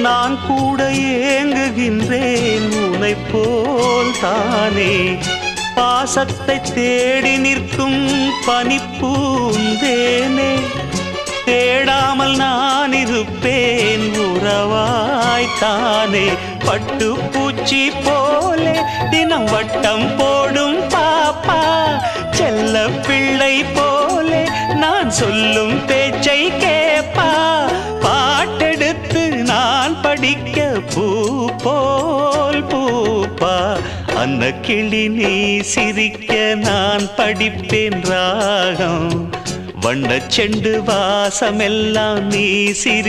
நான் கூட ஏங்குகின்றேன் உனை போல் தானே. பாசத்தை தேடி நிற்கும் பனிப்பூந்தேனே, தேடாமல் நான் இருப்பேன் உறவாய்த்தானே. பட்டு பூச்சி போலே தினம் வட்டம் போடும் பாப்பா, செல்ல பிள்ளை போலே நான் சொல்லும் பேச்சை கேப்பா. பாட்டெடுத்து நான் படிக்க பூ போல் பூப்பா, அந்த கிளி நீ சிரிக்க நான் படிப்பேன் ராகம். வண்ணச் செண்டு வாசமெல்லாம் நீ சிரி